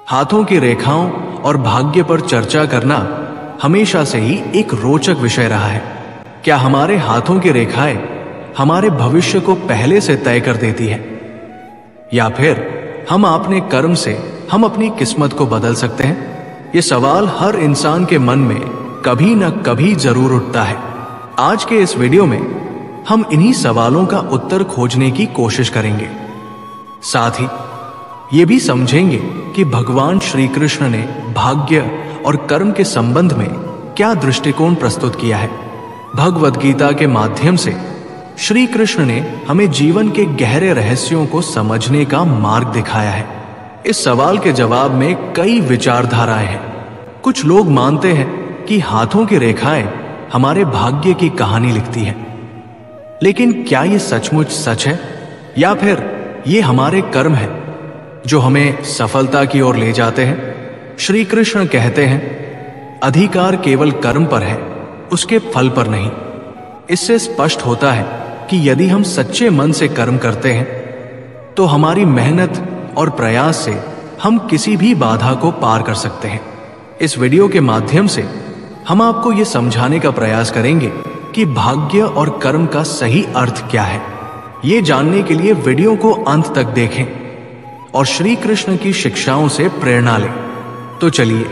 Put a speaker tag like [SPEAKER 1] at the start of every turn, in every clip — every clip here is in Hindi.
[SPEAKER 1] हाथों की रेखाओं और भाग्य पर चर्चा करना हमेशा से ही एक रोचक विषय रहा है। क्या हमारे हाथों की रेखाएं हमारे भविष्य को पहले से तय कर देती है, या फिर हम अपने कर्म से हम अपनी किस्मत को बदल सकते हैं? ये सवाल हर इंसान के मन में कभी न कभी जरूर उठता है। आज के इस वीडियो में हम इन्हीं सवालों का उत्तर खोजने की कोशिश करेंगे। साथ ही ये भी समझेंगे कि भगवान श्री कृष्ण ने भाग्य और कर्म के संबंध में क्या दृष्टिकोण प्रस्तुत किया है। भगवद गीता के माध्यम से श्री कृष्ण ने हमें जीवन के गहरे रहस्यों को समझने का मार्ग दिखाया है। इस सवाल के जवाब में कई विचारधाराएं हैं। कुछ लोग मानते हैं कि हाथों की रेखाएं हमारे भाग्य की कहानी लिखती हैं, लेकिन क्या ये सचमुच सच है, या फिर ये हमारे कर्म हैं जो हमें सफलता की ओर ले जाते हैं? श्री कृष्ण कहते हैं, अधिकार केवल कर्म पर है, उसके फल पर नहीं। इससे स्पष्ट होता है कि यदि हम सच्चे मन से कर्म करते हैं तो हमारी मेहनत और प्रयास से हम किसी भी बाधा को पार कर सकते हैं। इस वीडियो के माध्यम से हम आपको यह समझाने का प्रयास करेंगे कि भाग्य और कर्म का सही अर्थ क्या है। ये जानने के लिए वीडियो को अंत तक देखें और श्री कृष्ण की शिक्षाओं से प्रेरणा लें। तो चलिए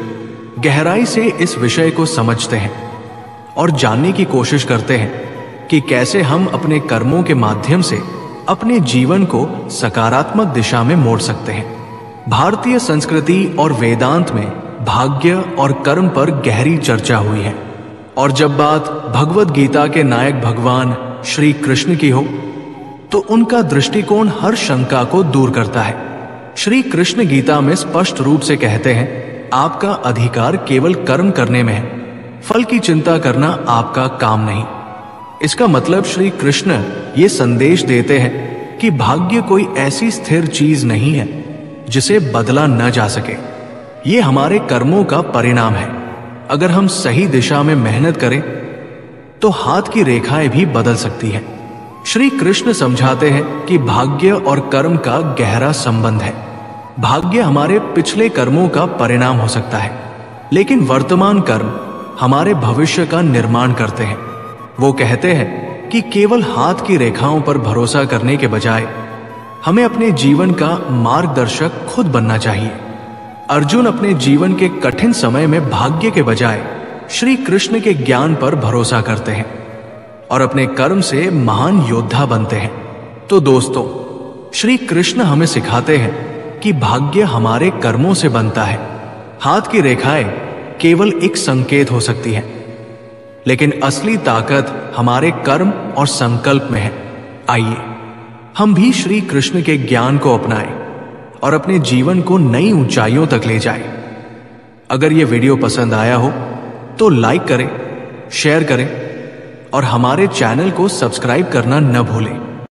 [SPEAKER 1] गहराई से इस विषय को समझते हैं और जानने की कोशिश करते हैं कि कैसे हम अपने कर्मों के माध्यम से अपने जीवन को सकारात्मक दिशा में मोड़ सकते हैं। भारतीय संस्कृति और वेदांत में भाग्य और कर्म पर गहरी चर्चा हुई है, और जब बात भगवद गीता के नायक भगवान श्री कृष्ण की हो तो उनका दृष्टिकोण हर शंका को दूर करता है। श्री कृष्ण गीता में स्पष्ट रूप से कहते हैं, आपका अधिकार केवल कर्म करने में है, फल की चिंता करना आपका काम नहीं। इसका मतलब श्री कृष्ण ये संदेश देते हैं कि भाग्य कोई ऐसी स्थिर चीज नहीं है जिसे बदला न जा सके। ये हमारे कर्मों का परिणाम है। अगर हम सही दिशा में मेहनत करें तो हाथ की रेखाएं भी बदल सकती हैं। श्री कृष्ण समझाते हैं कि भाग्य और कर्म का गहरा संबंध है। भाग्य हमारे पिछले कर्मों का परिणाम हो सकता है, लेकिन वर्तमान कर्म हमारे भविष्य का निर्माण करते हैं। वो कहते हैं कि केवल हाथ की रेखाओं पर भरोसा करने के बजाय हमें अपने जीवन का मार्गदर्शक खुद बनना चाहिए। अर्जुन अपने जीवन के कठिन समय में भाग्य के बजाय श्री कृष्ण के ज्ञान पर भरोसा करते हैं और अपने कर्म से महान योद्धा बनते हैं। तो दोस्तों, श्री कृष्ण हमें सिखाते हैं कि भाग्य हमारे कर्मों से बनता है। हाथ की रेखाएं केवल एक संकेत हो सकती है, लेकिन असली ताकत हमारे कर्म और संकल्प में है। आइए हम भी श्री कृष्ण के ज्ञान को अपनाएं और अपने जीवन को नई ऊंचाइयों तक ले जाएं। अगर यह वीडियो पसंद आया हो तो लाइक करें, शेयर करें और हमारे चैनल को सब्सक्राइब करना न भूलें।